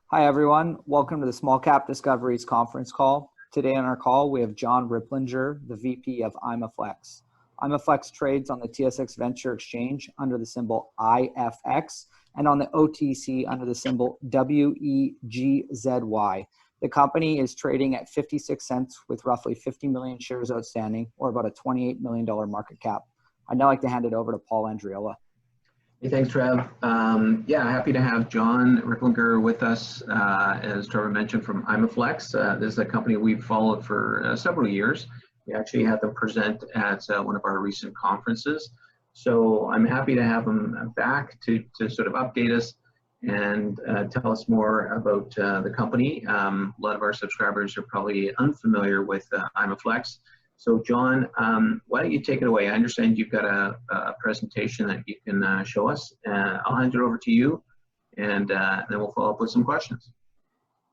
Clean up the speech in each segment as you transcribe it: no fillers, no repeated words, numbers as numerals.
Hi, everyone. Welcome to the Small Cap Discoveries conference call. Today on our call, we have John Ripplinger, the VP of Imaflex. Imaflex trades on the TSX Venture Exchange under the symbol IFX and on the OTC under the symbol WEGZY. The company is trading at 56 cents with roughly 50 million shares outstanding, or about a $28 million market cap. I'd now like to hand it over to Paul Andriola. Hey, thanks, Trev. Happy to have John Ripplinger with us, as Trevor mentioned, from Imaflex. This is a company we've followed for several years. We actually had them present at one of our recent conferences. So I'm happy to have them back to sort of update us and tell us more about the company. A lot of our subscribers are probably unfamiliar with Imaflex. So John, why don't you take it away? I understand you've got a presentation that you can show us. I'll hand it over to you, and then we'll follow up with some questions.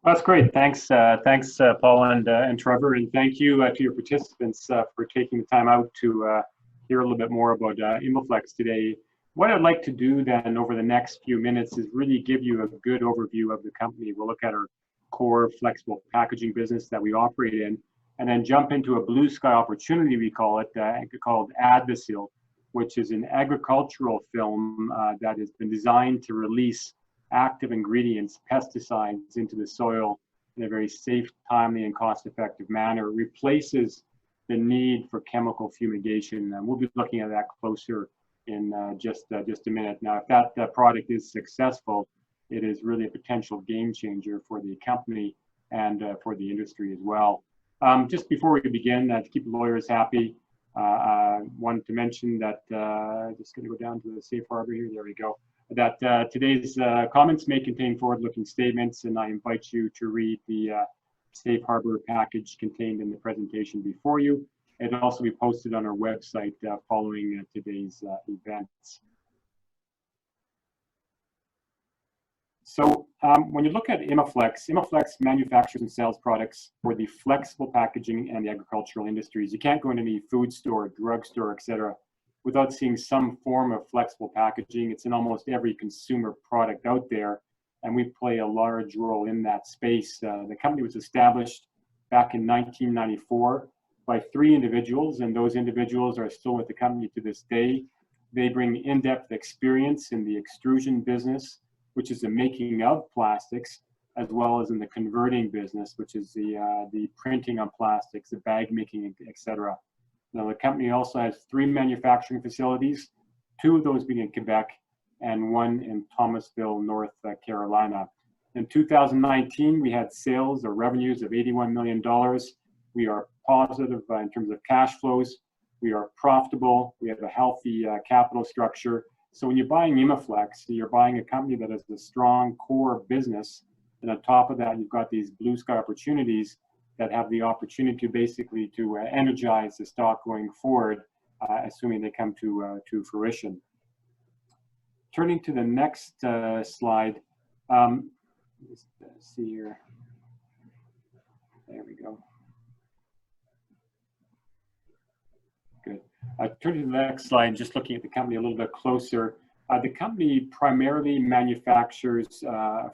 That's great. Thanks, Paul and Trevor, and thank you to your participants for taking the time out to hear a little bit more about Imaflex today. What I'd like to do then over the next few minutes is really give you a good overview of the company. We'll look at our core flexible packaging business that we operate in, and then jump into a blue sky opportunity, we call it, called Admissile, which is an agricultural film that has been designed to release active ingredients, pesticides, into the soil in a very safe, timely, and cost-effective manner. It replaces the need for chemical fumigation, and we'll be looking at that closer in just a minute. Now, if that product is successful, it is really a potential game changer for the company and for the industry as well. Just before we begin, to keep the lawyers happy, I wanted to mention that, just going to go down to the safe harbor here, there we go, that today's comments may contain forward-looking statements, and I invite you to read the safe harbor package contained in the presentation before you. It'll also be posted on our website following today's events. So when you look at Imaflex manufactures and sells products for the flexible packaging and the agricultural industries. You can't go into any food store, drugstore, etc., without seeing some form of flexible packaging. It's in almost every consumer product out there, and we play a large role in that space. The company was established back in 1994 by 3 individuals, and those individuals are still with the company to this day. They bring in-depth experience in the extrusion business, which is the making of plastics, as well as in the converting business, which is the printing on plastics, the bag making, etc. Now, the company also has 3 manufacturing facilities, 2 of those being in Quebec and 1 in Thomasville, North Carolina. In 2019, we had sales or revenues of $81 million. We are positive in terms of cash flows. We are profitable. We have a healthy capital structure. So when you're buying Imaflex, you're buying a company that has a strong core business, and on top of that, you've got these blue sky opportunities that have the opportunity to basically energize the stock going forward, assuming they come to fruition. Turning to the next slide, let's see here. There we go. Good. Turning to the next slide, just looking at the company a little bit closer. The company primarily manufactures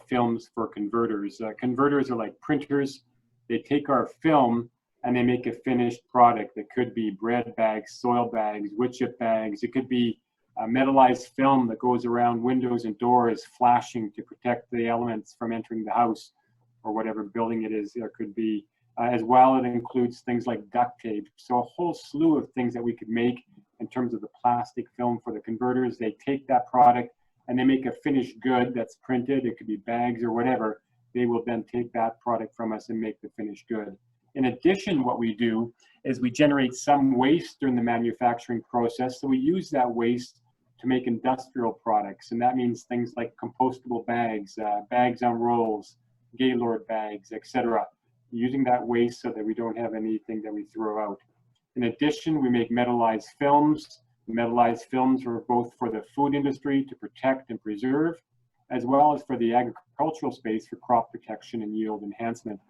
films for converters. Converters are like printers. They take our film and they make a finished product that could be bread bags, soil bags, wood chip bags. It could be a metallized film that goes around windows and doors, flashing to protect the elements from entering the house or whatever building it is. There could be. As well, it includes things like duct tape. So a whole slew of things that we could make in terms of the plastic film for the converters. They take that product and they make a finished good that's printed. It could be bags or whatever. They will then take that product from us and make the finished good. In addition, what we do is we generate some waste during the manufacturing process. So we use that waste to make industrial products. And that means things like compostable bags, bags on rolls, Gaylord bags, etc. Using that waste so that we don't have anything that we throw out. In addition, we make metallized films. Metallized films are both for the food industry to protect and preserve, as well as for the agricultural space for crop protection and yield enhancement.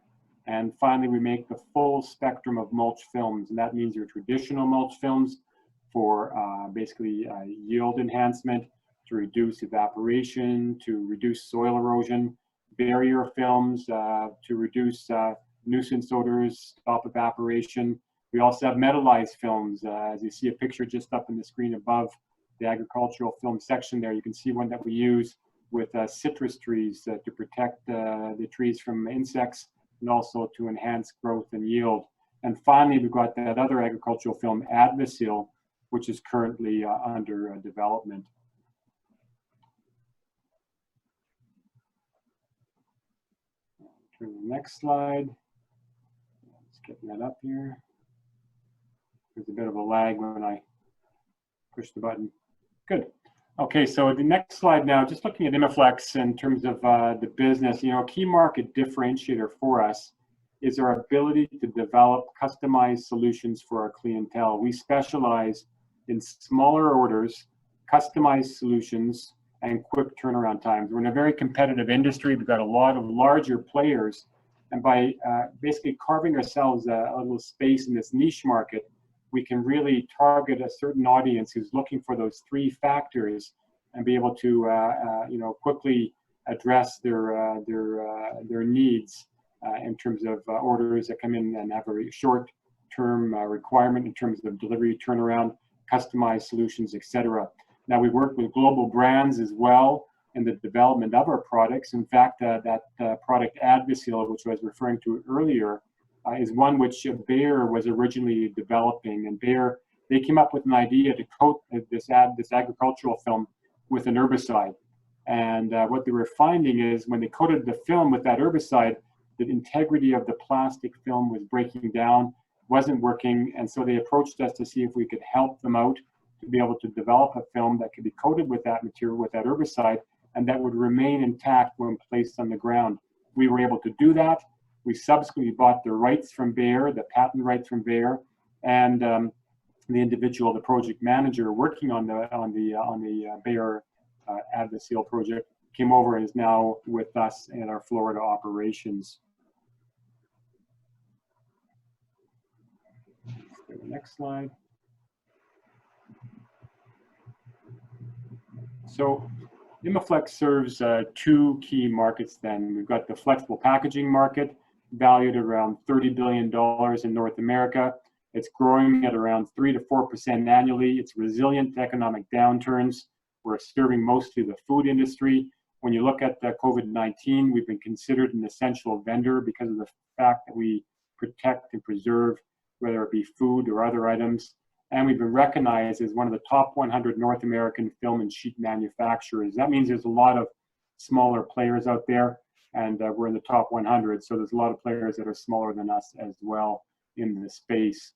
And finally, we make the full spectrum of mulch films, and that means your traditional mulch films for basically yield enhancement, to reduce evaporation, to reduce soil erosion, barrier films to reduce nuisance odors, stop evaporation. We also have metallized films. As you see a picture just up in the screen above the agricultural film section there, you can see one that we use with citrus trees to protect the trees from insects and also to enhance growth and yield. And finally, we've got that other agricultural film, Admissile, which is currently under development. Turn to the next slide. Just getting that up here. There's a bit of a lag when I push the button. Good. Okay, so the next slide now, just looking at Imaflex in terms of the business, a key market differentiator for us is our ability to develop customized solutions for our clientele. We specialize in smaller orders, customized solutions, and quick turnaround times. We're in a very competitive industry. We've got a lot of larger players, and by basically carving ourselves a little space in this niche market, we can really target a certain audience who's looking for those three factors and be able to, quickly address their needs in terms of orders that come in and have a short-term requirement in terms of delivery, turnaround, customized solutions, etc. Now, we work with global brands as well in the development of our products. In fact, that product Admissile, which I was referring to earlier, is one which Bayer was originally developing. And Bayer, they came up with an idea to coat this agricultural film with an herbicide. And what they were finding is when they coated the film with that herbicide, the integrity of the plastic film was breaking down, wasn't working. And so they approached us to see if we could help them out to be able to develop a film that could be coated with that material, with that herbicide, and that would remain intact when placed on the ground. We were able to do that. We subsequently bought the rights from Bayer, the patent rights from Bayer, and the project manager working on the Bayer Admissile project came over and is now with us in our Florida operations. Let's go to the next slide. So Imaflex serves two key markets then. We've got the flexible packaging market, valued at around $30 billion in North America. It's growing at around 3 to 4% annually. It's resilient to economic downturns. We're serving mostly the food industry. When you look at the COVID-19, we've been considered an essential vendor because of the fact that we protect and preserve, whether it be food or other items. And we've been recognized as one of the top 100 North American film and sheet manufacturers. That means there's a lot of smaller players out there, and we're in the top 100. So there's a lot of players that are smaller than us as well in the space.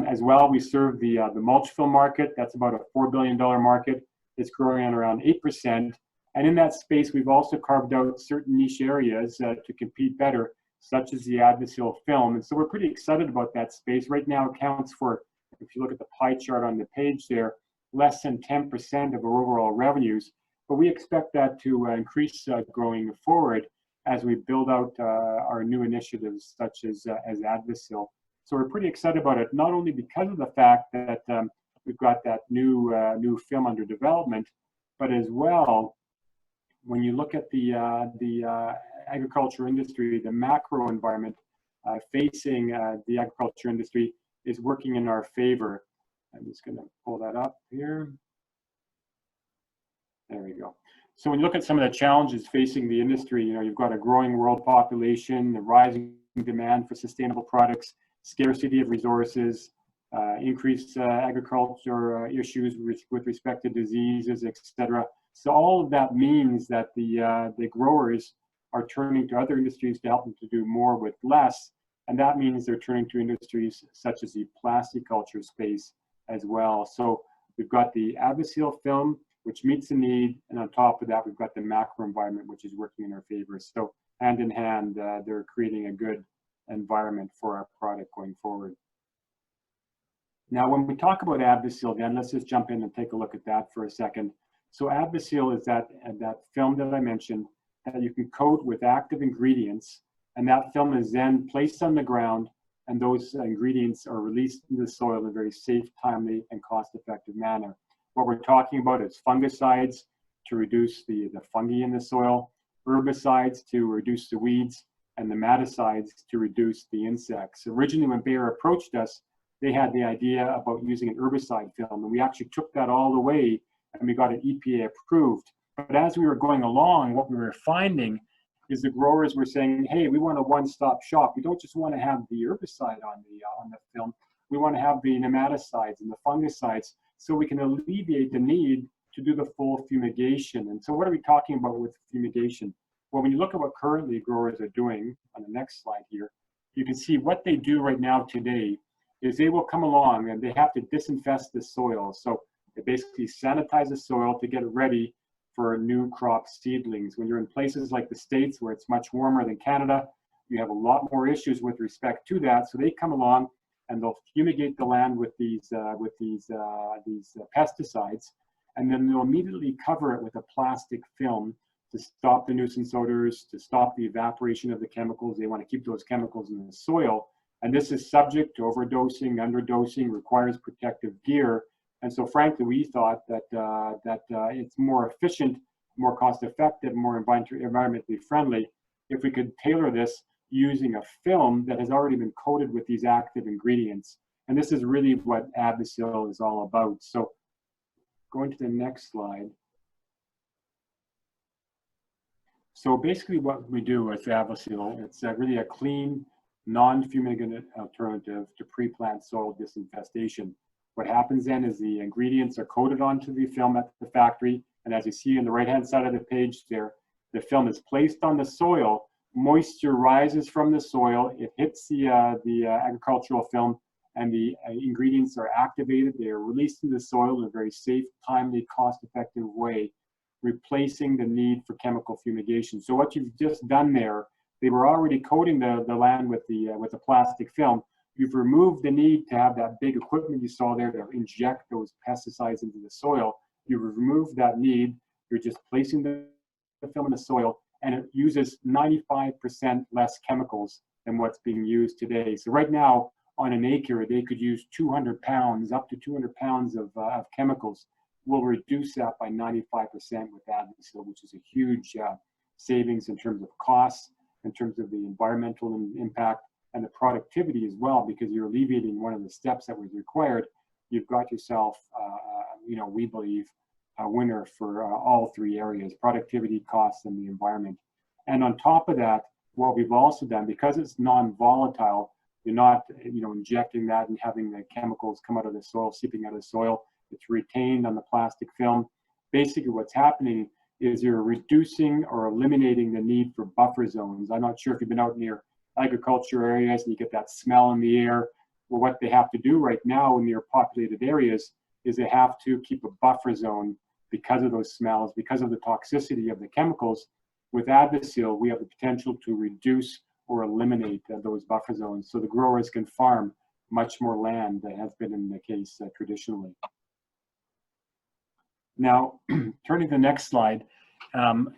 As well, we serve the mulch film market. That's about a $4 billion market. It's growing at around 8%. And in that space, we've also carved out certain niche areas to compete better, such as the Admissile film. And so we're pretty excited about that space. Right now, it accounts for, if you look at the pie chart on the page there, less than 10% of our overall revenues. But we expect that to increase going forward as we build out our new initiatives such as Admissile. So we're pretty excited about it, not only because of the fact that we've got that new film under development, but as well, when you look at the agriculture industry, the macro environment facing the agriculture industry is working in our favor. I'm just going to pull that up here. There we go. So when you look at some of the challenges facing the industry, you've got a growing world population, the rising demand for sustainable products, scarcity of resources, increased agriculture issues with respect to diseases, etc. So all of that means that the growers are turning to other industries to help them to do more with less. And that means they're turning to industries such as the plasticulture space as well. So we've got the Admissile film, which meets the need. And on top of that, we've got the macro environment, which is working in our favor. So hand in hand, they're creating a good environment for our product going forward. Now, when we talk about Admissile, then let's just jump in and take a look at that for a second. So Admissile is that film that I mentioned that you can coat with active ingredients, and that film is then placed on the ground, and those ingredients are released into the soil in a very safe, timely, and cost-effective manner. What we're talking about is fungicides to reduce the fungi in the soil. herbicides to reduce the weeds, and nematicides to reduce the insects. Originally, when Bayer approached us, they had the idea about using an herbicide film, and we actually took that all the way and we got it EPA approved. But as we were going along, what we were finding is the growers were saying, hey, we want a one-stop shop. We don't just want to have the herbicide on the film. We want to have the nematicides and the fungicides so we can alleviate the need to do the full fumigation. And so what are we talking about with fumigation? Well, when you look at what currently growers are doing on the next slide here, you can see what they do right now today is they will come along and they have to disinfest the soil. So they basically sanitize the soil to get it ready for new crop seedlings. When you're in places like the States where it's much warmer than Canada, you have a lot more issues with respect to that. So they come along and they'll fumigate the land with these pesticides, and then they'll immediately cover it with a plastic film to stop the nuisance odors, to stop the evaporation of the chemicals. They want to keep those chemicals in the soil. And this is subject to overdosing, underdosing, requires protective gear. And so frankly, we thought that, it's more efficient, more cost effective, more environmentally friendly if we could tailor this using a film that has already been coated with these active ingredients. And this is really what Admissile is all about. So going to the next slide. So basically what we do with Admissile, it's really a clean, non-fumigant alternative to pre-plant soil disinfestation. What happens then is the ingredients are coated onto the film at the factory, and as you see on the right-hand side of the page there, the film is placed on the soil, moisture rises from the soil, it hits the agricultural film, and the ingredients are activated, they are released into the soil in a very safe, timely, cost-effective way, replacing the need for chemical fumigation. So what you've just done there, they were already coating the land with the plastic film. You've removed the need to have that big equipment you saw there to inject those pesticides into the soil. You've removed that need. You're just placing the film in the soil, and it uses 95% less chemicals than what's being used today. So right now, on an acre, they could use 200 pounds, up to 200 pounds of chemicals. We'll reduce that by 95% with Admissile, which is a huge savings in terms of costs, in terms of the environmental impact, and the productivity as well, because you're alleviating one of the steps that was required. You've got yourself, we believe, a winner for all three areas: productivity, costs, and the environment. And on top of that, what we've also done, because it's non-volatile, you're not, injecting that and having the chemicals come out of the soil, seeping out of the soil. It's retained on the plastic film. Basically, what's happening is you're reducing or eliminating the need for buffer zones. I'm not sure if you've been out near agriculture areas and you get that smell in the air. Well, what they have to do right now in near populated areas is they have to keep a buffer zone because of those smells, because of the toxicity of the chemicals. With Admissile, we have the potential to reduce or eliminate those buffer zones so the growers can farm much more land than has been in the case traditionally. Now, turning to the next slide,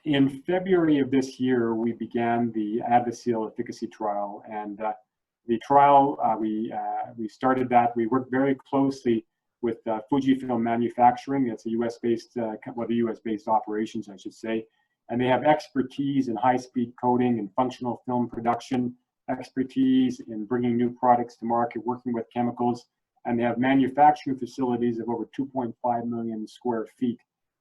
in February of this year, we began the Admissile efficacy trial, and the trial, we started that. We worked very closely with Fujifilm Manufacturing. It's a US-based, the US-based operations, I should say, and they have expertise in high-speed coating and functional film production, expertise in bringing new products to market, working with chemicals, and they have manufacturing facilities of over 2.5 million square feet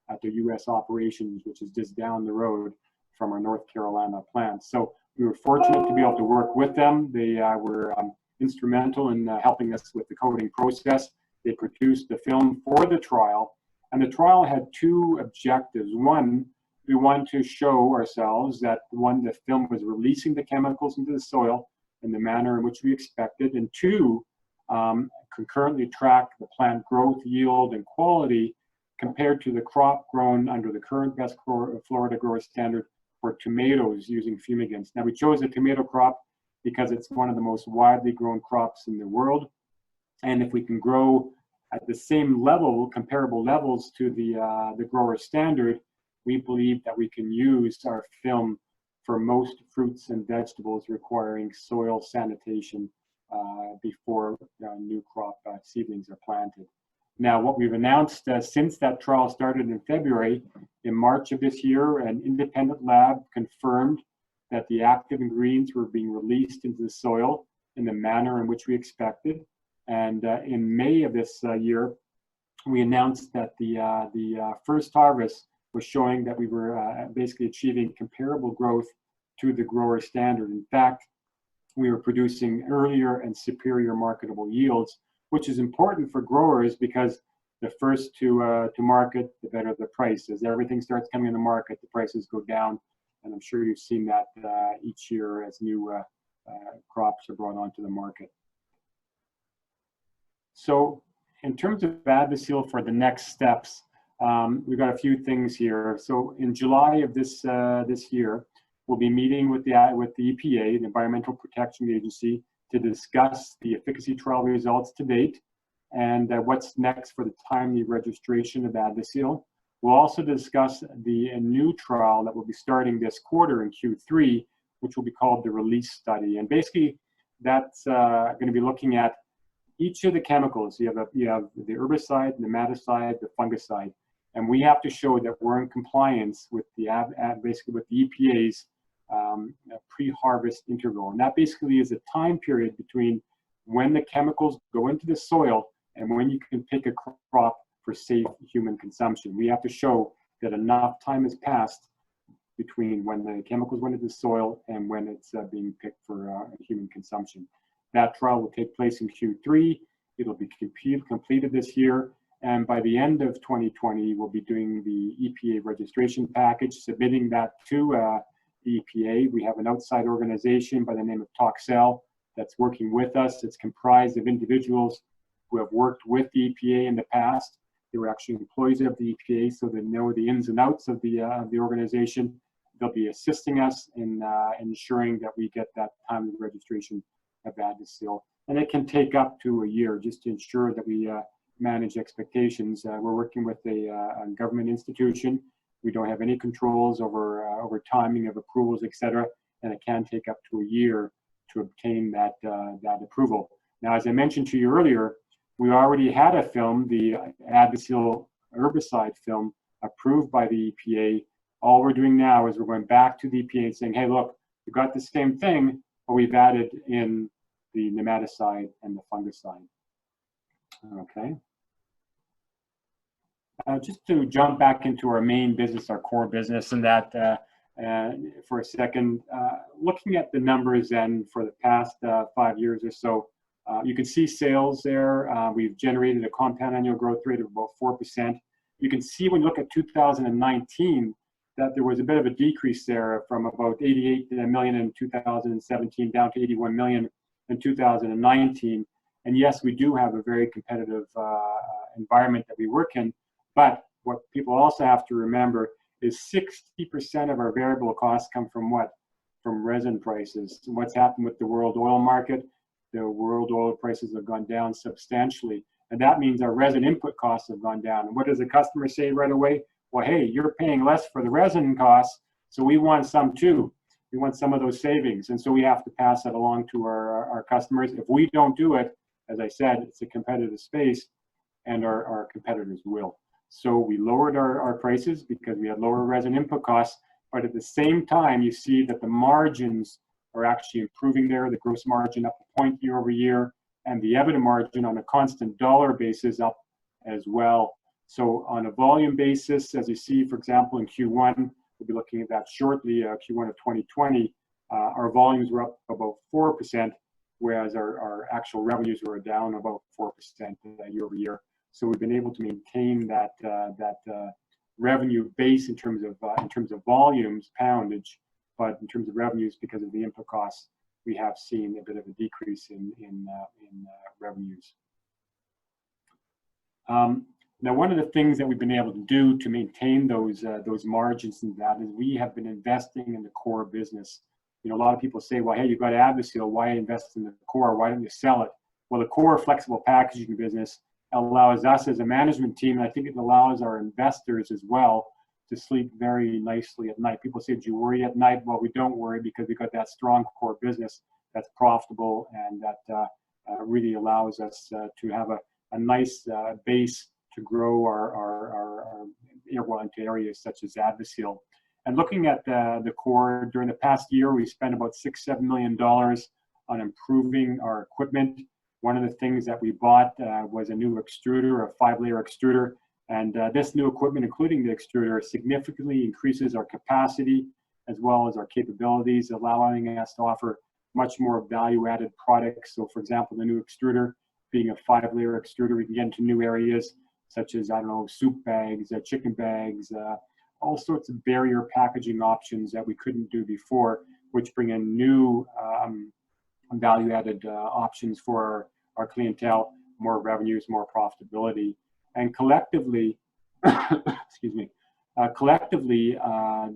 at their US operations, which is just down the road from our North Carolina plant. So we were fortunate to be able to work with them. They were instrumental in helping us with the coating process. They produced the film for the trial, and the trial had two objectives. One, we wanted to show ourselves that, one, the film was releasing the chemicals into the soil in the manner in which we expected, and two, concurrently track the plant growth, yield, and quality compared to the crop grown under the current best Florida grower standard for tomatoes using fumigants. Now, we chose a tomato crop because it's one of the most widely grown crops in the world. And if we can grow at the same level, comparable levels to the grower standard, we believe that we can use our film for most fruits and vegetables requiring soil sanitation before new crop seedlings are planted. Now, what we've announced since that trial started in February, in March of this year, an independent lab confirmed that the active ingredients were being released into the soil in the manner in which we expected. And in May of this year, we announced that the first harvest was showing that we were basically achieving comparable growth to the grower standard. In fact, we were producing earlier and superior marketable yields, which is important for growers because the first to market, the better the price. As everything starts coming in the market, the prices go down, and I'm sure you've seen that each year as new crops are brought onto the market. So in terms of Admissile for the next steps, we've got a few things here. So in July of this year, we'll be meeting with the EPA, the Environmental Protection Agency, to discuss the efficacy trial results to date and what's next for the timely registration of Admissile. We'll also discuss a new trial that will be starting this quarter in Q3, which will be called the release study. And basically, that's going to be looking at each of the chemicals. You have the herbicide, the nematicide, the fungicide, and we have to show that we're in compliance with basically with the EPA's pre-harvest interval. And that basically is a time period between when the chemicals go into the soil and when you can pick a crop for safe human consumption. We have to show that enough time has passed between when the chemicals went into the soil and when it's being picked for human consumption. That trial will take place in Q3. It'll be completed this year. And by the end of 2020, we'll be doing the EPA registration package, submitting that to the EPA. We have an outside organization by the name of Toxel that's working with us. It's comprised of individuals who have worked with the EPA in the past. They were actually employees of the EPA, so they know the ins and outs of the organization. They'll be assisting us in ensuring that we get that timely registration of Admissile. And it can take up to a year just to ensure that we manage expectations. We're working with a government institution. We don't have any controls over timing of approvals, et cetera, and it can take up to a year to obtain that approval. Now, as I mentioned to you earlier, we already had a film, the Admissile herbicide film, approved by the EPA. All we're doing now is we're going back to the EPA and saying, hey, look, we've got the same thing, but we've added in the nematicide and the fungicide. Okay. Just to jump back into our main business, our core business, and that for a second, looking at the numbers then for the past 5 years or so, you can see sales there. We've generated a compound annual growth rate of about 4%. You can see when you look at 2019 that there was a bit of a decrease there from about 88 million in 2017 down to 81 million in 2019. And yes, we do have a very competitive environment that we work in. But what people also have to remember is 60% of our variable costs come from what? From resin prices. And what's happened with the world oil market? The world oil prices have gone down substantially. And that means our resin input costs have gone down. And what does the customer say right away? Well, hey, you're paying less for the resin costs, so we want some too. We want some of those savings. And so we have to pass that along to our customers. If we don't do it, as I said, it's a competitive space, and our competitors will. So we lowered our prices because we had lower resin input costs, but at the same time, you see that the margins are actually improving there, the gross margin up a point year over year, and the EBITDA margin on a constant dollar basis up as well. So on a volume basis, as you see, for example, in Q1, we'll be looking at that shortly, Q1 of 2020, our volumes were up about 4%, whereas our actual revenues were down about 4% year over year. So we've been able to maintain that revenue base in terms of volumes, poundage, but in terms of revenues, because of the input costs, we have seen a bit of a decrease in revenues. Now, one of the things that we've been able to do to maintain those margins and that is we have been investing in the core business. You know, a lot of people say, well, hey, you've got Admissile, why invest in the core? Why don't you sell it? Well, the core flexible packaging business allows us as a management team, and I think it allows our investors as well, to sleep very nicely at night. People say, do you worry at night? Well, we don't worry because we've got that strong core business that's profitable and that really allows us to have a nice base grow our air well into areas such as Admissile. And looking at the core, during the past year, we spent about $6-7 million on improving our equipment. One of the things that we bought was a new extruder, a 5-layer extruder. And this new equipment, including the extruder, significantly increases our capacity as well as our capabilities, allowing us to offer much more value-added products. So for example, the new extruder being a 5-layer extruder, we can get into new areas such as, I don't know, soup bags, chicken bags, all sorts of barrier packaging options that we couldn't do before, which bring in new value-added options for our clientele, more revenues, more profitability. And collectively, excuse me, collectively,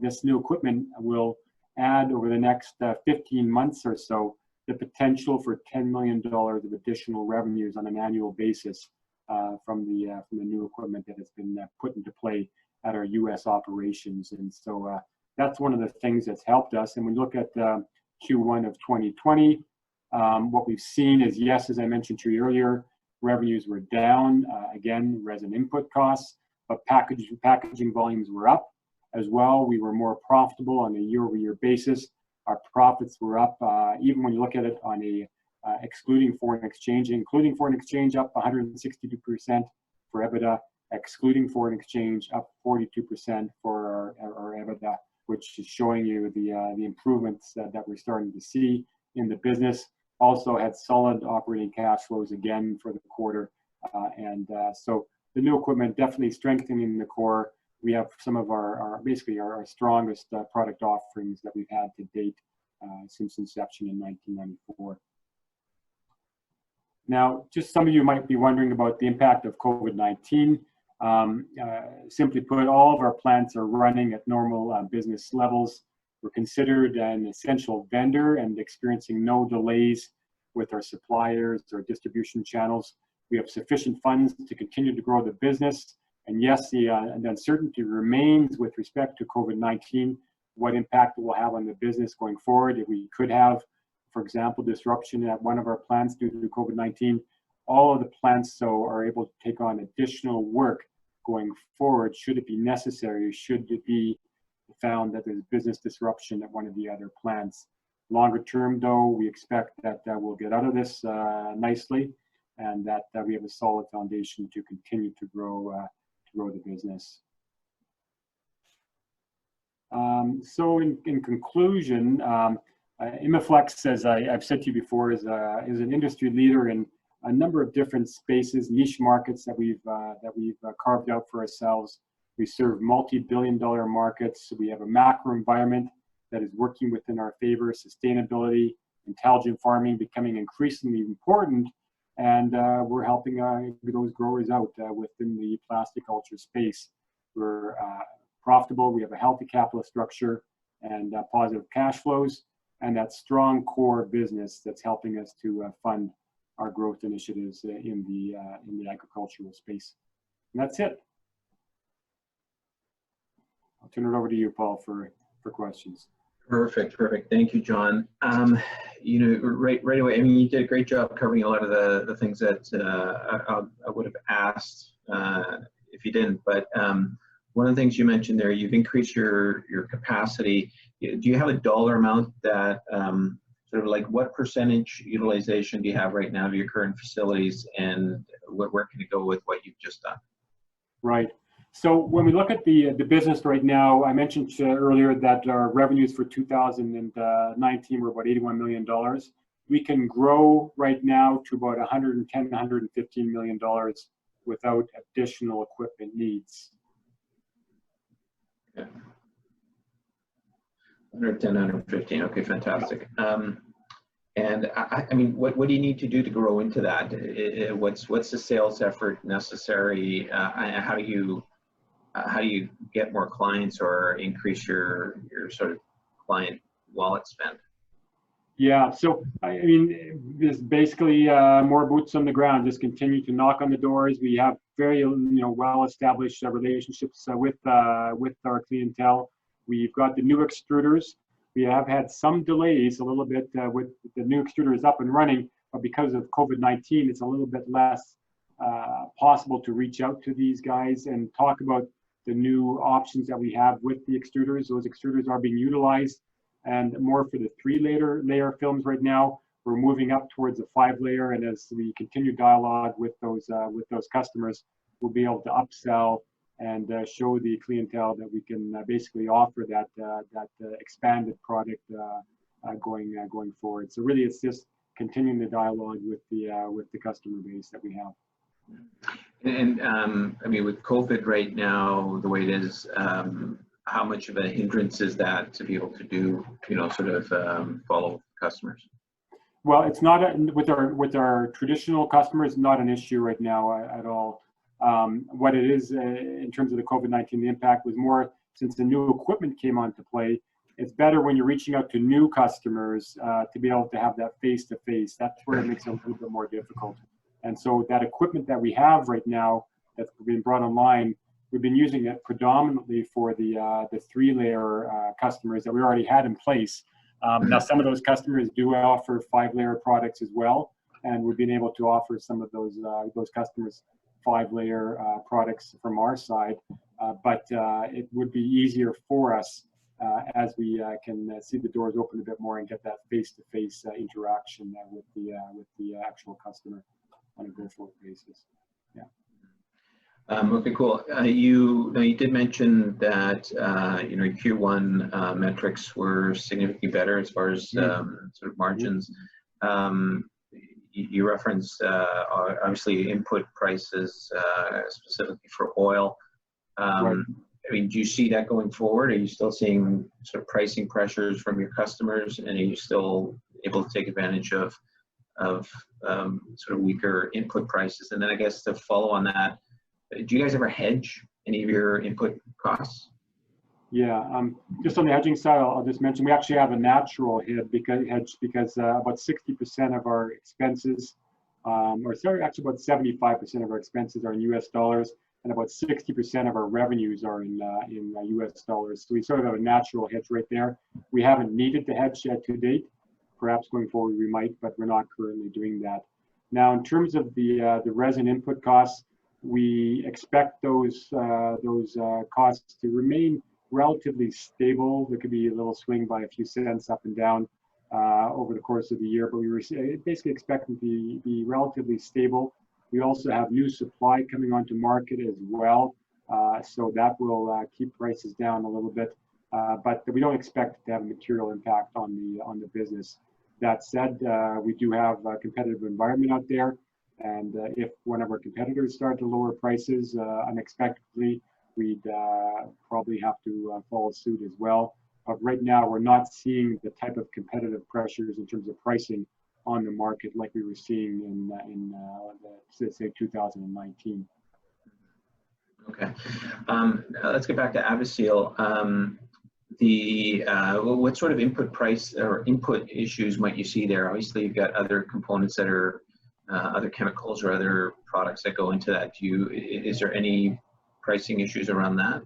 this new equipment will add over the next 15 months or so the potential for $10 million of additional revenues on an annual basis from the new equipment that has been put into play at our U.S. operations. And so that's one of the things that's helped us. And when we look at Q1 of 2020, what we've seen is, yes, as I mentioned to you earlier, revenues were down, again, resin input costs, but packaging volumes were up as well. We were more profitable on a year-over-year basis. Our profits were up, even when you look at it on a excluding foreign exchange, including foreign exchange up 162% for EBITDA, excluding foreign exchange up 42% for our EBITDA, which is showing you the improvements that we're starting to see in the business. Also had solid operating cash flows again for the quarter. So the new equipment definitely strengthening the core. We have some of basically our strongest product offerings that we've had to date since inception in 1994. Now, just some of you might be wondering about the impact of COVID-19. Simply put, all of our plants are running at normal business levels. We're considered an essential vendor and experiencing no delays with our suppliers or distribution channels. We have sufficient funds to continue to grow the business. And yes, the uncertainty remains with respect to COVID-19, what impact it will have on the business going forward. If we could have, for example, disruption at one of our plants due to COVID-19, all of the plants so are able to take on additional work going forward should it be necessary, should it be found that there's business disruption at one of the other plants. Longer term, though, we expect that we'll get out of this nicely, and that we have a solid foundation to continue to grow the business. So in conclusion, Imaflex, as I've said to you before, is an industry leader in a number of different spaces, niche markets that we've carved out for ourselves. We serve multi-billion-dollar markets. So we have a macro environment that is working within our favor, sustainability, intelligent farming becoming increasingly important, and we're helping those growers out within the plasticulture space. We're profitable, we have a healthy capital structure and positive cash flows, and that strong core business that's helping us to fund our growth initiatives in the agricultural space. And that's it. I'll turn it over to you, Paul, for questions. Perfect. Thank you, John. Right away, I mean, you did a great job covering a lot of the things that I would have asked if you didn't. But one of the things you mentioned there, you've increased your capacity. Do you have a dollar amount that sort of like what percentage utilization do you have right now of your current facilities, and where can it go with what you've just done? Right. So when we look at the business right now, I mentioned earlier that our revenues for 2019 were about $81 million. We can grow right now to about $110, $115 million without additional equipment needs. Okay. 110, 115. Okay, fantastic. And I mean, what do you need to do to grow into that? What's the sales effort necessary? How do you get more clients or increase your sort of client wallet spend? Yeah, so I mean, there's basically more boots on the ground. Just continue to knock on the doors. We have very well-established relationships with our clientele. We've got the new extruders. We have had some delays a little bit with the new extruders up and running, but because of COVID-19, it's a little bit less possible to reach out to these guys and talk about the new options that we have with the extruders. Those extruders are being utilized, and more for the 3-layer films right now. We're moving up towards a 5-layer, and as we continue dialogue with those customers, we'll be able to upsell and show the clientele that we can basically offer that expanded product going forward. So really, it's just continuing the dialogue with the customer base that we have. And I mean, with COVID right now, the way it is, how much of a hindrance is that to be able to do, sort of follow customers? Well, it's not with our traditional customers, not an issue right now at all. What it is in terms of the COVID-19, the impact was more since the new equipment came onto play. It's better when you're reaching out to new customers to be able to have that face-to-face. That's where it makes it a little bit more difficult. And so that equipment that we have right now that's been brought online, we've been using it predominantly for the 3-layer customers that we already had in place. Now, some of those customers do offer 5-layer products as well, and we've been able to offer some of those customers 5-layer products from our side. But it would be easier for us as we can see the doors open a bit more and get that face-to-face interaction with the actual customer on a go-forward basis. Yeah. Okay, cool. You did mention that your Q1 metrics were significantly better as far as sort of margins. You referenced obviously input prices specifically for oil. Right. I mean, do you see that going forward? Are you still seeing sort of pricing pressures from your customers, and are you still able to take advantage of sort of weaker input prices? And then I guess to follow on that, do you guys ever hedge any of your input costs? Yeah, just on the hedging side, I'll just mention we actually have a natural hedge because about 60% of our expenses, actually about 75% of our expenses are in U.S. dollars, and about 60% of our revenues are in U.S. dollars. So we sort of have a natural hedge right there. We haven't needed to hedge yet to date. Perhaps going forward we might, but we're not currently doing that. Now, in terms of the resin input costs, we expect those costs to remain relatively stable. There could be a little swing by a few cents up and down over the course of the year, but we were basically expecting to be relatively stable. We also have new supply coming onto market as well, so that will keep prices down a little bit, but we don't expect it to have a material impact on the business. That said, we do have a competitive environment out there, and if one of our competitors start to lower prices unexpectedly, we'd probably have to follow suit as well. But right now, we're not seeing the type of competitive pressures in terms of pricing on the market like we were seeing in say 2019. Okay, let's get back to Admissile. What sort of input price or input issues might you see there? Obviously, you've got other components that are other chemicals or other products that go into that. Is there any pricing issues around that?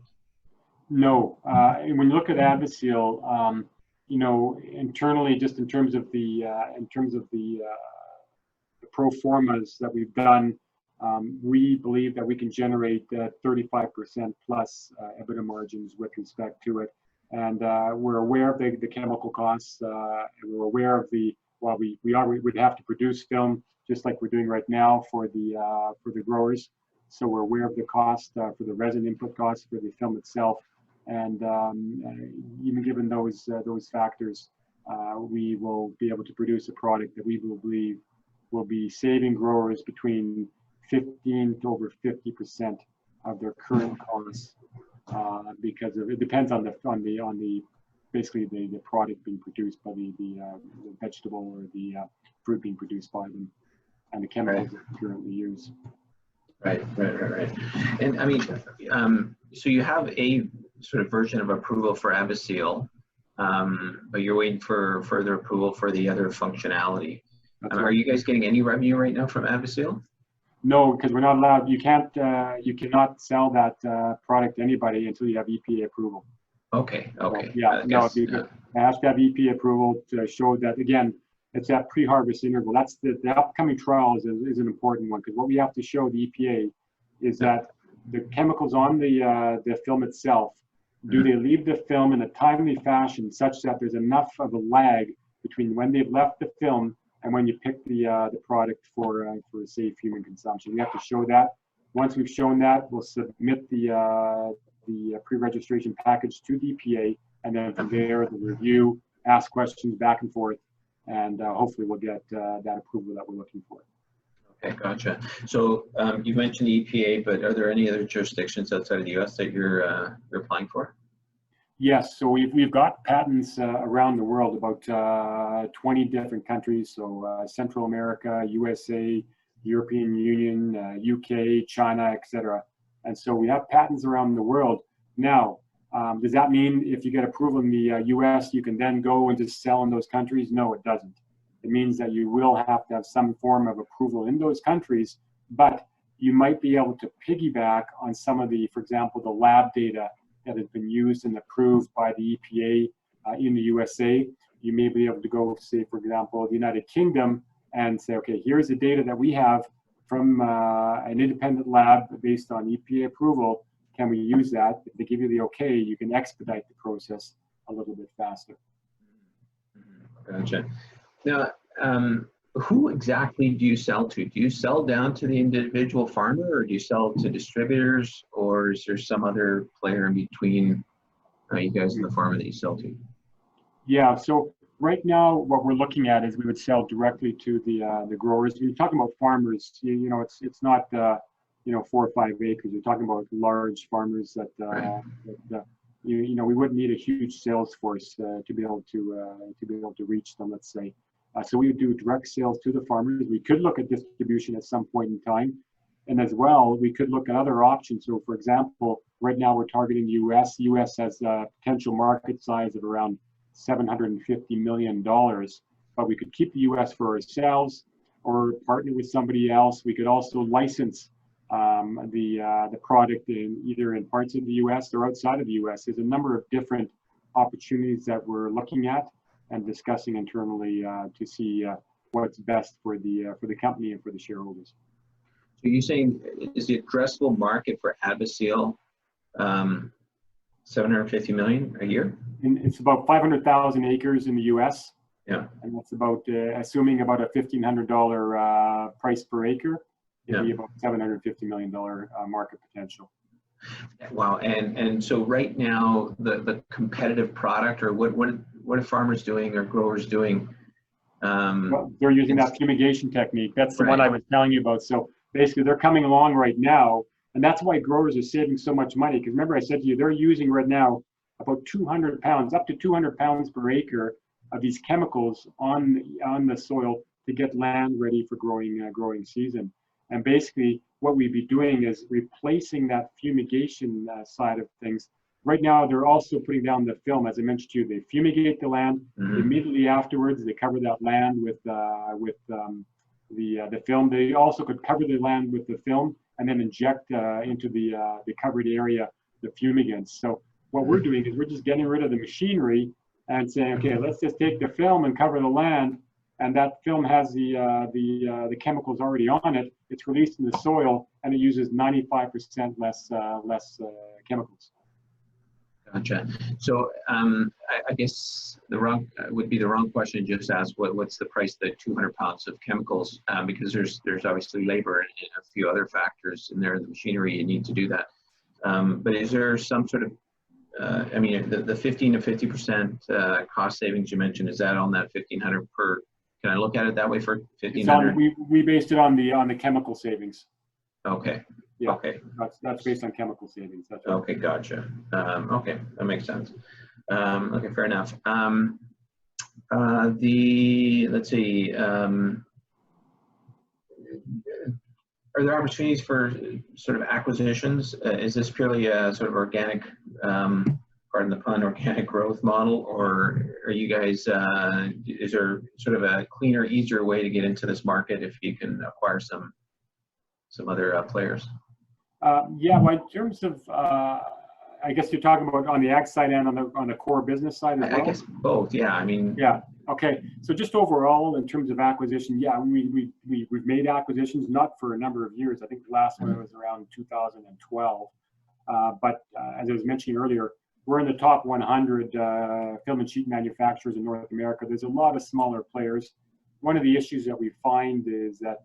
No. When you look at Admissile, internally, just in terms of the pro formas that we've done, we believe that we can generate 35% plus EBITDA margins with respect to it. And we're aware of the chemical costs. And we're aware of we would have to produce film just like we're doing right now for the growers. So we're aware of the cost for the resin input costs for the film itself. And even given those factors, we will be able to produce a product that we believe will be saving growers between 15 to over 50% of their current costs, because it depends on the basically the product being produced by the vegetable or the fruit being produced by them, and the chemicals that we currently use. Right. And I mean, so you have a sort of version of approval for Admissile, but you're waiting for further approval for the other functionality. Are you guys getting any revenue right now from Admissile? No, because we're not allowed. You cannot sell that product to anybody until you have EPA approval. Okay. So, yeah. No, it has to have EPA approval to show that, again, It's that pre-harvest interval. That's the upcoming trial is an important one, because what we have to show the EPA is that the chemicals on the film itself, do they leave the film in a timely fashion such that there's enough of a lag between when they've left the film and when you pick the product for safe human consumption. We have to show that. Once we've shown that, we'll submit the pre-registration package to the EPA, and then from there, the review, ask questions back and forth, and hopefully we'll get that approval that we're looking for. Okay, gotcha. So you mentioned the EPA, but are there any other jurisdictions outside of the U.S. that you're applying for? Yes, so we've got patents around the world, about 20 different countries. So Central America, USA, European Union, UK, China, etc. And so we have patents around the world. Now, does that mean if you get approval in the US, you can then go and just sell in those countries? No, it doesn't. It means that you will have to have some form of approval in those countries, but you might be able to piggyback on some of the, for example, the lab data that has been used and approved by the EPA in the USA. You may be able to go, say, for example, the United Kingdom and say, okay, here's the data that we have from an independent lab based on EPA approval. Can we use that? If they give you the okay, you can expedite the process a little bit faster. Gotcha. Now, who exactly do you sell to? Do you sell down to the individual farmer, or do you sell to distributors, or is there some other player in between you guys and the farmer that you sell to? Yeah, so right now what we're looking at is we would sell directly to the growers. When you're talking about farmers, you know, it's not 4 or 5 acres. You're talking about large farmers that, Right. you know, we wouldn't need a huge sales force to be able to reach them, let's say. So we would do direct sales to the farmers. We could look at distribution at some point in time. And as well, we could look at other options. So for example, right now we're targeting the US. The US has a potential market size of around $750 million, but we could keep the US for ourselves or partner with somebody else. We could also license the product either in parts of the US or outside of the US. There's a number of different opportunities that we're looking at and discussing internally to see what's best for the company and for the shareholders. So you're saying, is the addressable market for Admissile 750 million a year? And it's about 500,000 acres in the US. Yeah. And that's about, assuming about a $1,500 price per acre, it'd be about $750 million market potential. Wow. And so right now, the competitive product, or what are farmers doing or growers doing? Well, they're using that fumigation technique. That's the Right. one I was telling you about. So basically, they're coming along right now, and that's why growers are saving so much money. Because remember, I said to you, they're using right now about 200 pounds, up to 200 pounds per acre of these chemicals on the soil to get land ready for growing season. And basically, what we'd be doing is replacing that fumigation side of things. Right now, they're also putting down the film, as I mentioned to you. They fumigate the land. Mm-hmm. Immediately afterwards, they cover that land with the film. They also could cover the land with the film and then inject into the covered area the fumigants. So what we're doing is we're just getting rid of the machinery and saying, okay, let's just take the film and cover the land. And that film has the chemicals already on it. It's released in the soil, and it uses 95% less chemicals. Gotcha. So I guess the wrong question to just ask what's the price of the 200 pounds of chemicals, because there's obviously labor and a few other factors in there, the machinery you need to do that. But is there some sort of I mean, the 15 to 50% cost savings you mentioned, is that on that 1,500 per? Can I look at it that way for 1,500? We based it on the chemical savings. Okay. Yeah. Okay. That's based on chemical savings. That's right. Okay, gotcha. Okay, that makes sense. Okay, fair enough. Let's see. Are there opportunities for sort of acquisitions? Is this purely a sort of organic, pardon the pun, organic growth model, or are you guys? Is there sort of a cleaner, easier way to get into this market if you can acquire some other players? Yeah, well, in terms of, I guess you're talking about on the ag side and on the core business side as well? I guess both, yeah. I mean, yeah. Okay, so just overall in terms of acquisition, yeah, we've made acquisitions, not for a number of years. I think the last one was around 2012. As I was mentioning earlier, we're in the top 100 film and sheet manufacturers in North America. There's a lot of smaller players. One of the issues that we find is that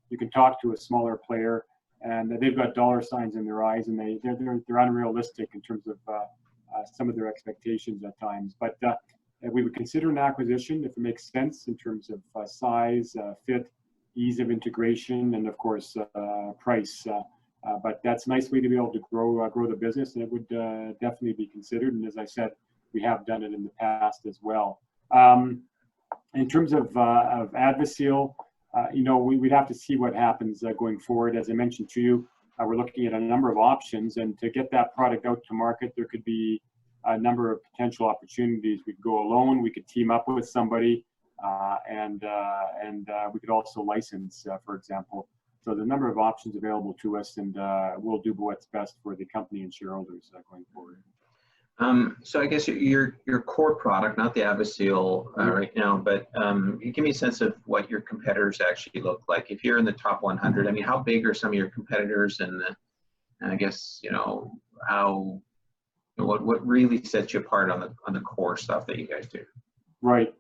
you can talk to a smaller player and they've got dollar signs in their eyes, and they're unrealistic in terms of some of their expectations at times. But we would consider an acquisition if it makes sense in terms of size, fit, ease of integration, and of course price. But that's a nice way to be able to grow the business, and it would definitely be considered. And as I said, we have done it in the past as well. In terms of Admissile, we'd have to see what happens going forward. As I mentioned to you, we're looking at a number of options, and to get that product out to market, there could be a number of potential opportunities. We could go alone, we could team up with somebody, and we could also license, for example. So there's a number of options available to us, and we'll do what's best for the company and shareholders going forward. So I guess your core product, not the Admissile right now, but you give me a sense of what your competitors actually look like. If you're in the top 100, I mean, how big are some of your competitors, and I guess what really sets you apart on the core stuff that you guys do? Right.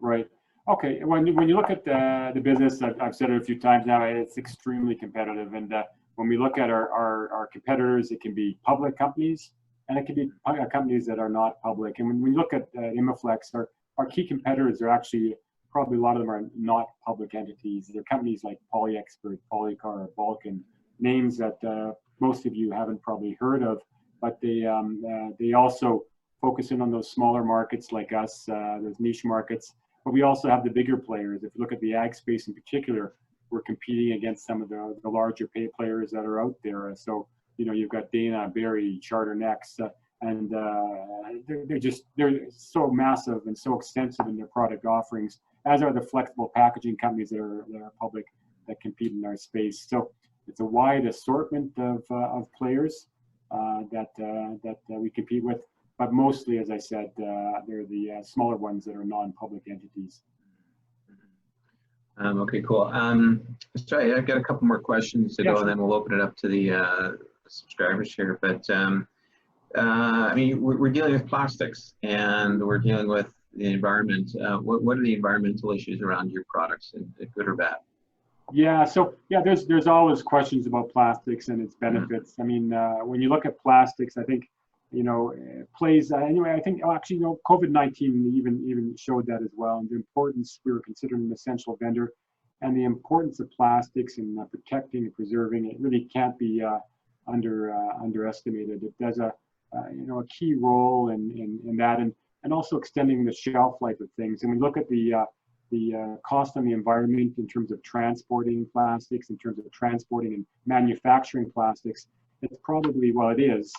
Okay. When you look at the business, I've said it a few times now, it's extremely competitive, and when we look at our competitors, it can be public companies, and it can be companies that are not public. And when we look at Imaflex, our key competitors are actually, probably a lot of them are not public entities. They're companies like Polyexpert, Polycar, Vulcan, names that most of you haven't probably heard of, but they also focus in on those smaller markets like us, those niche markets. But we also have the bigger players. If you look at the ag space in particular, we're competing against some of the larger players that are out there. So you've got Dana, Berry, Charter Next, and they're so massive and so extensive in their product offerings, as are the flexible packaging companies that are public that compete in our space. So it's a wide assortment of players that we compete with, but mostly, as I said, they're the smaller ones that are non-public entities. Okay, cool. Sorry, I've got a couple more questions to go, and then we'll open it up to the subscribers here. But I mean, we're dealing with plastics, and we're dealing with the environment. What are the environmental issues around your products, good or bad? Yeah, so there's always questions about plastics and its benefits. I mean, when you look at plastics, I think it plays anyway. I think actually, COVID-19 even showed that as well, and the importance. We were considered an essential vendor, and the importance of plastics and protecting and preserving it really can't be underestimated. It does a key role in that, and also extending the shelf life of things. And we look at the cost on the environment in terms of transporting plastics, in terms of transporting and manufacturing plastics. It's probably, it is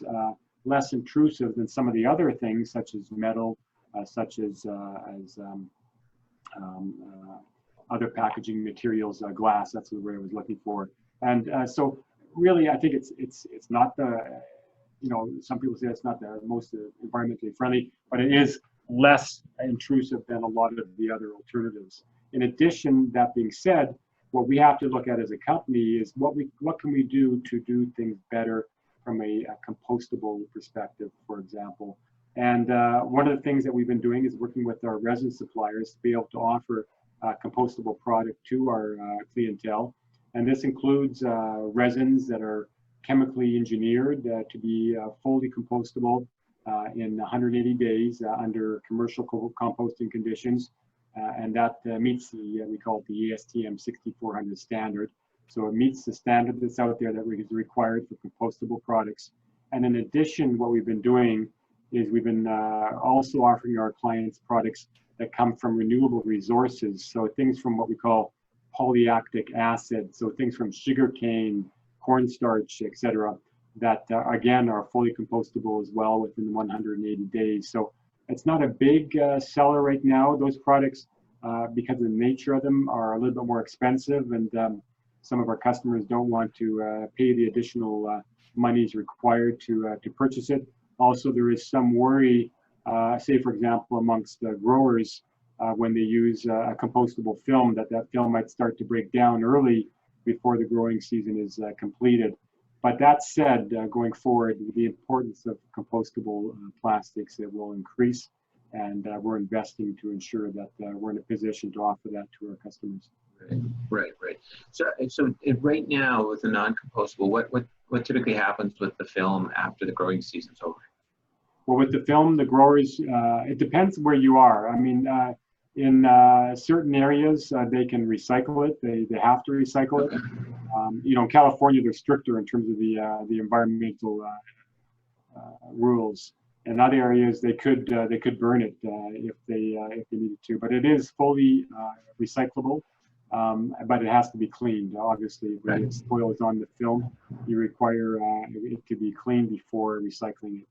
less intrusive than some of the other things, such as metal, such as other packaging materials, glass. That's the word I was looking for. And so really, I think it's not the, some people say it's not the most environmentally friendly, but it is less intrusive than a lot of the other alternatives. In addition, that being said, what we have to look at as a company is what can we do to do things better from a compostable perspective, for example. And one of the things that we've been doing is working with our resin suppliers to be able to offer a compostable product to our clientele. And this includes resins that are chemically engineered to be fully compostable in 180 days under commercial composting conditions. And that meets we call it the ASTM 6400 standard. So it meets the standard that's out there that is required for compostable products. And in addition, what we've been doing is we've been also offering our clients products that come from renewable resources. So things from what we call polylactic acid, so things from sugarcane, cornstarch, etc., that again are fully compostable as well within 180 days. So it's not a big seller right now. Those products, because of the nature of them, are a little bit more expensive, and some of our customers don't want to pay the additional monies required to purchase it. Also, there is some worry, say for example, amongst the growers when they use a compostable film, that film might start to break down early before the growing season is completed. But that said, going forward, the importance of compostable plastics will increase, and we're investing to ensure that we're in a position to offer that to our customers. Right. So right now with the non-compostable, what typically happens with the film after the growing season's over? Well, with the film, the growers, it depends where you are. I mean, in certain areas, they can recycle it. They have to recycle it. In California, they're stricter in terms of the environmental rules. In other areas, they could burn it if they needed to. But it is fully recyclable. But it has to be cleaned. Obviously, if the soil is on the film, you require it to be cleaned before recycling it.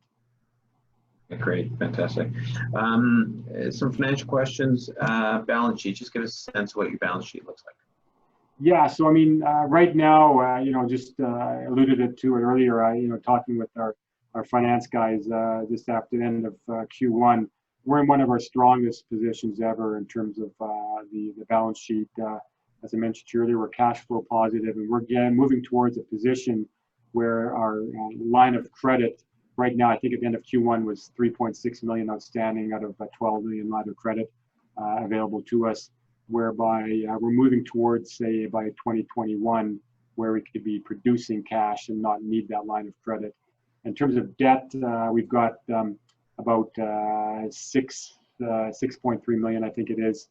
Great, fantastic. Some financial questions. Balance sheet. Just give us a sense of what your balance sheet looks like. Yeah. So I mean, right now, just alluded to it earlier. Talking with our finance guys just after the end of Q1, we're in one of our strongest positions ever in terms of the balance sheet. As I mentioned earlier, we're cash flow positive, and we're moving towards a position where our line of credit right now, I think at the end of Q1 was 3.6 million outstanding out of a 12 million line of credit available to us, whereby we're moving towards, say, by 2021, where we could be producing cash and not need that line of credit. In terms of debt, we've got about 6.3 million, I think it is,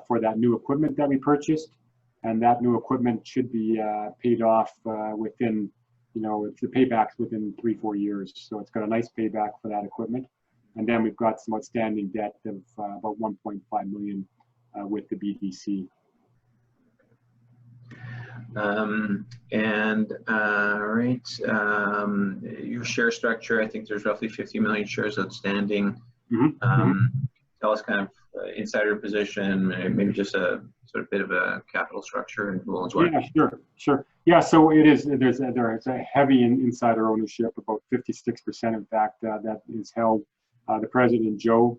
for that new equipment that we purchased. And that new equipment should be paid off within, the payback's within 3-4 years. So it's got a nice payback for that equipment. And then we've got some outstanding debt of about 1.5 million with the BDC. Your share structure, I think there's roughly 50 million shares outstanding. Tell us kind of insider position, maybe just a sort of bit of a capital structure and who owns what. Yeah, sure. Yeah, so there's a heavy insider ownership, about 56% in fact, that is held. The president, Joe,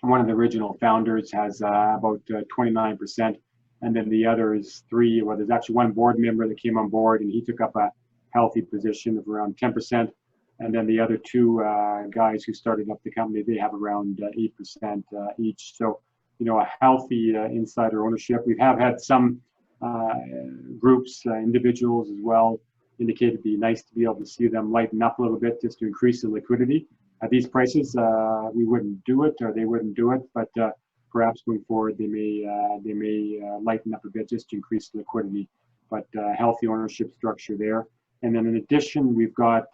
one of the original founders, has about 29%. And then the others three, well, there's actually one board member that came on board and he took up a healthy position of around 10%. And then the other two guys who started up the company, they have around 8% each. So, a healthy insider ownership. We have had some groups, individuals as well, indicate it'd be nice to be able to see them lighten up a little bit just to increase the liquidity. At these prices, we wouldn't do it, or they wouldn't do it, but perhaps going forward, they may lighten up a bit just to increase the liquidity. But healthy ownership structure there. And then in addition, we've got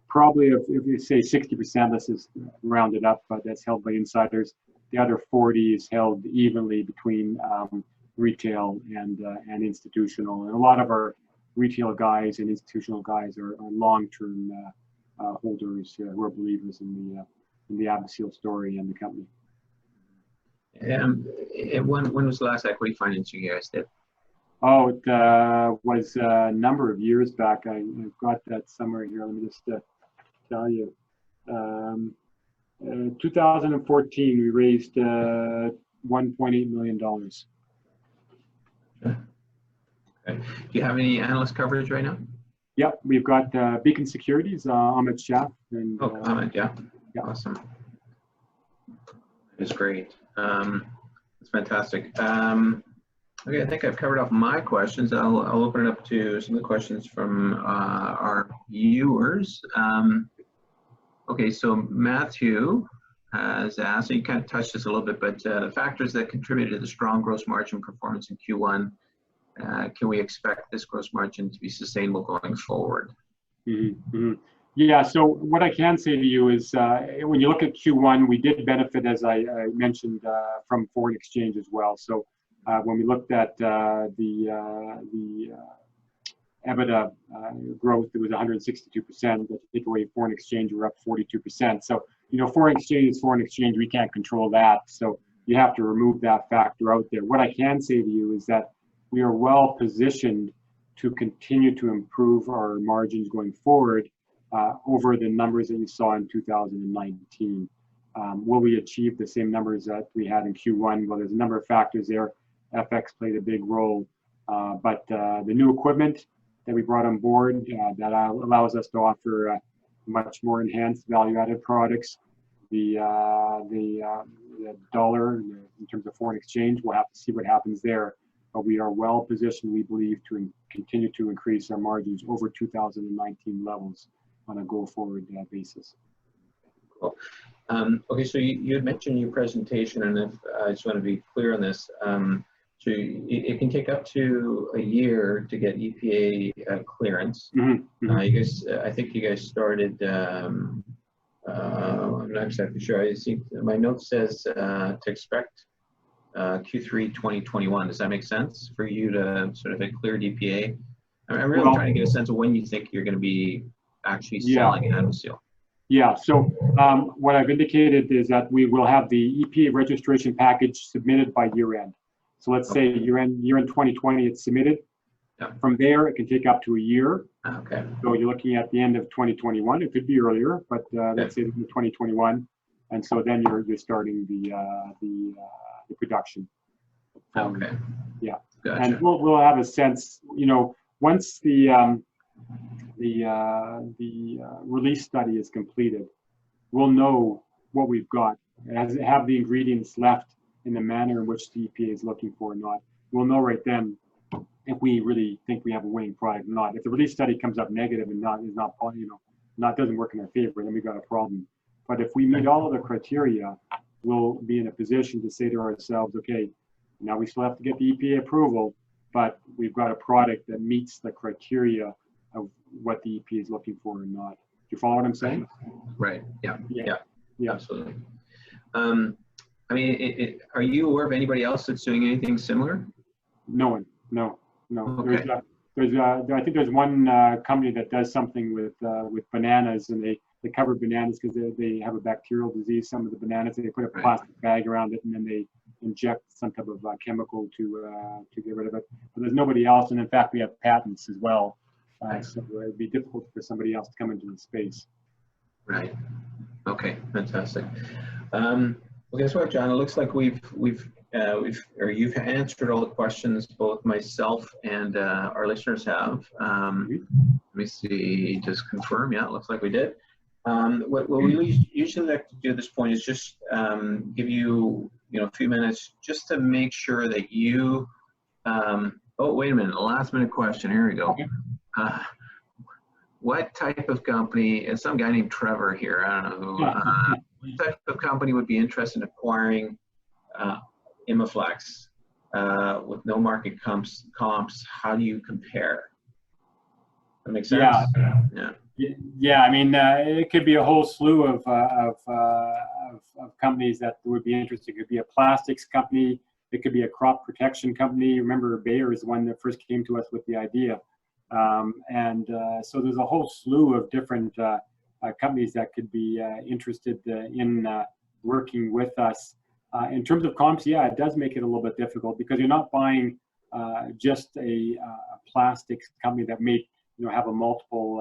probably, if we say 60%, this is rounded up, but that's held by insiders. The other 40 is held evenly between retail and institutional. And a lot of our retail guys and institutional guys are long-term holders who are believers in the Admissile story and the company. When was the last equity financing you guys did? Oh, it was a number of years back. I've got that somewhere here. Let me just tell you. 2014, we raised $1.8 million. Okay. Do you have any analyst coverage right now? Yep, we've got Beacon Securities, Ahmed Shah. And, Ahmed, yeah. Awesome. That's great. That's fantastic. Okay, I think I've covered off my questions. I'll open it up to some of the questions from our viewers. Okay, so Matthew has asked, and you kind of touched this a little bit, but the factors that contributed to the strong gross margin performance in Q1, can we expect this gross margin to be sustainable going forward? Yeah, so what I can say to you is when you look at Q1, we did benefit, as I mentioned, from foreign exchange as well. So when we looked at the EBITDA growth, it was 162%, but to take away foreign exchange, we're up 42%. So, foreign exchange is foreign exchange. We can't control that. So you have to remove that factor out there. What I can say to you is that we are well positioned to continue to improve our margins going forward over the numbers that you saw in 2019. Will we achieve the same numbers that we had in Q1? Well, there's a number of factors there. FX played a big role, but the new equipment that we brought on board that allows us to offer much more enhanced value-added products. The dollar in terms of foreign exchange, we'll have to see what happens there. But we are well positioned, we believe, to continue to increase our margins over 2019 levels on a go-forward basis. Cool. Okay, so you had mentioned in your presentation, and if, I just want to be clear on this. So it can take up to a year to get EPA clearance. You guys, I think you guys started. I'm not exactly sure. I see my note says to expect Q3 2021. Does that make sense for you to sort of get cleared EPA? I'm really trying to get a sense of when you think you're going to be actually selling Admissile. Yeah, so what I've indicated is that we will have the EPA registration package submitted by year end. So let's say year end 2020, it's submitted. Yeah. From there, it can take up to a year. Okay. So you're looking at the end of 2021. It could be earlier, but let's say 2021, and so then you're starting the production. Okay. Yeah. Gotcha. And we'll have a sense, you know, once the release study is completed, we'll know what we've got. Does it have the ingredients left in the manner in which the EPA is looking for or not? We'll know right then if we really think we have a winning product or not. If the release study comes up negative and doesn't work in our favor, then we've got a problem. But if we meet all of the criteria, we'll be in a position to say to ourselves, okay, now we still have to get the EPA approval, but we've got a product that meets the criteria of what the EPA is looking for or not. Do you follow what I'm saying? Right. Yeah. Absolutely. I mean, are you aware of anybody else that's doing anything similar? No one. No. Okay. I think there's one company that does something with bananas, and they cover bananas because they have a bacterial disease. Some of the bananas, they put a plastic bag around it, and then they inject some type of chemical to get rid of it. But there's nobody else, and in fact, we have patents as well. So it'd be difficult for somebody else to come into the space. Right. Okay. Fantastic. Well, guess what, John? It looks like you've answered all the questions both myself and our listeners have. Let me see, just confirm. Yeah, it looks like we did. What we usually like to do at this point is just give you a few minutes just to make sure that you. Oh, wait a minute! A last-minute question. Here we go. Okay. What type of company? And some guy named Trevor here. I don't know who. What type of company would be interested in acquiring Imaflex with no market comps? How do you compare? That makes sense. Yeah. I mean, it could be a whole slew of companies that would be interested. It could be a plastics company. It could be a crop protection company. Remember, Bayer is the one that first came to us with the idea. So there's a whole slew of different companies that could be interested in working with us. In terms of comps, yeah, it does make it a little bit difficult because you're not buying just a plastics company that may have a multiple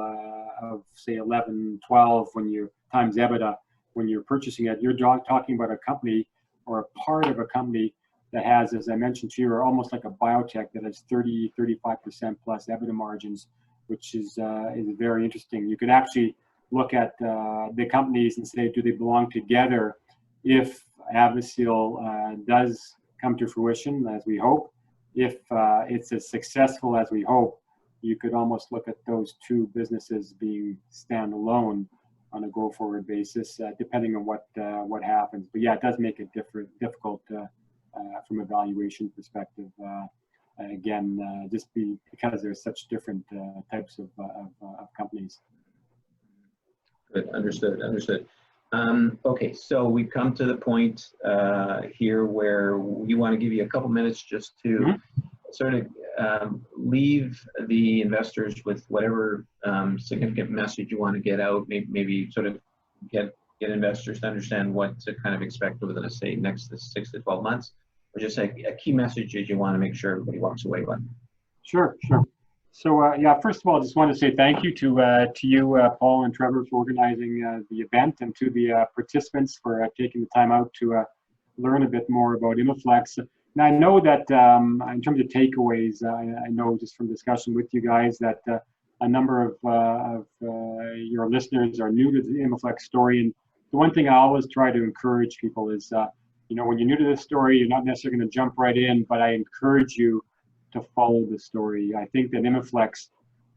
of say 11, 12 when you times EBITDA when you're purchasing it. You're talking about a company or a part of a company that has, as I mentioned to you, are almost like a biotech that has 30, 35% plus EBITDA margins, which is very interesting. You could actually look at the companies and say, do they belong together? If Admissile does come to fruition, as we hope, if it's as successful as we hope, you could almost look at those two businesses being standalone on a go-forward basis, depending on what happens. But yeah, it does make it difficult from a valuation perspective. Again, just because there's such different types of companies. Good. Understood. Okay, so we've come to the point here where we want to give you a couple minutes just to sort of leave the investors with whatever significant message you want to get out. Maybe sort of get investors to understand what to kind of expect over the next 6 to 12 months, or just a key message that you want to make sure everybody walks away with. Sure. So yeah, first of all, I just want to say thank you to you, Paul and Trevor, for organizing the event, and to the participants for taking the time out to learn a bit more about Imaflex. And I know that in terms of takeaways, I know just from discussion with you guys that a number of your listeners are new to the Imaflex story. And the one thing I always try to encourage people is, you know, when you're new to this story, you're not necessarily going to jump right in, but I encourage you to follow the story. I think that Imaflex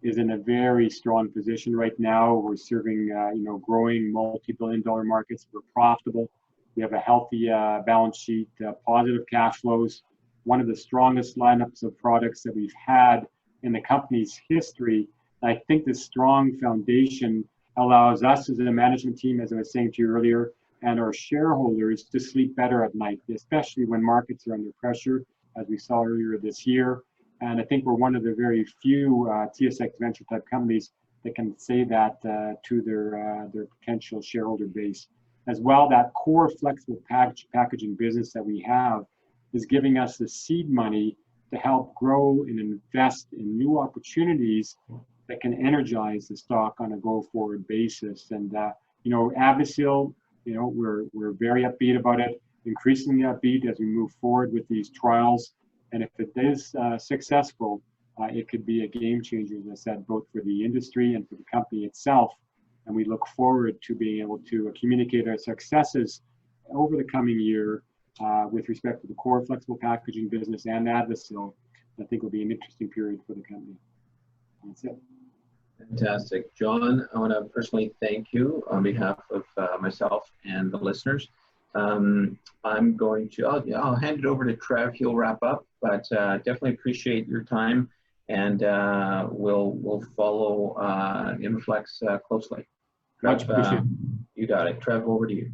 is in a very strong position right now. We're serving, you know, growing multi-billion-dollar markets. We're profitable. We have a healthy balance sheet, positive cash flows, one of the strongest lineups of products that we've had in the company's history. I think this strong foundation allows us as a management team, as I was saying to you earlier, and our shareholders to sleep better at night, especially when markets are under pressure, as we saw earlier this year. And I think we're one of the very few TSX Venture type companies that can say that to their potential shareholder base. As well, that core flexible packaging business that we have is giving us the seed money to help grow and invest in new opportunities that can energize the stock on a go-forward basis. And you know, Admissile, you know, we're very upbeat about it, increasingly upbeat as we move forward with these trials. And if it is successful, it could be a game changer, as I said, both for the industry and for the company itself. And we look forward to being able to communicate our successes over the coming year with respect to the core flexible packaging business and Admissile. I think will be an interesting period for the company. That's it. Fantastic. John, I want to personally thank you on behalf of myself and the listeners. I'm going to, I'll hand it over to Trev. He'll wrap up, but definitely appreciate your time, and we'll follow Imaflex closely. Much appreciated. You got it. Trev, over to you.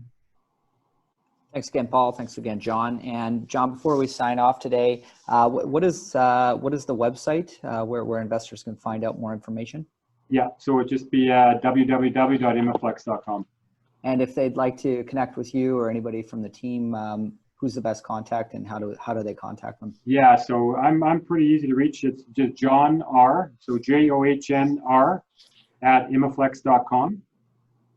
Thanks again, Paul. Thanks again, John. And John, before we sign off today, what is the website where investors can find out more information? Yeah, so it'd just be www.imaflex.com. And if they'd like to connect with you or anybody from the team, who's the best contact, and how do they contact them? Yeah, so I'm pretty easy to reach. It's just John R, so JOHNR at imaflex.com.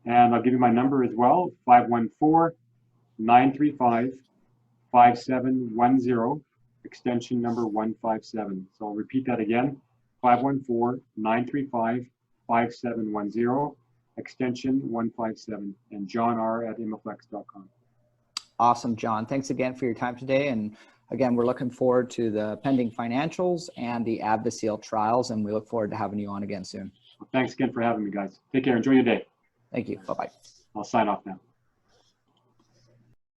And I'll give you my number as well, 514-935-5710, extension number 157. So I'll repeat that again, 514-935-5710, extension 157, and John R at imaflex.com. Awesome, John. Thanks again for your time today. And again, we're looking forward to the pending financials and the Admissile trials, and we look forward to having you on again soon. Well, thanks again for having me, guys. Take care. Enjoy your day. Thank you. Bye-bye. I'll sign off now.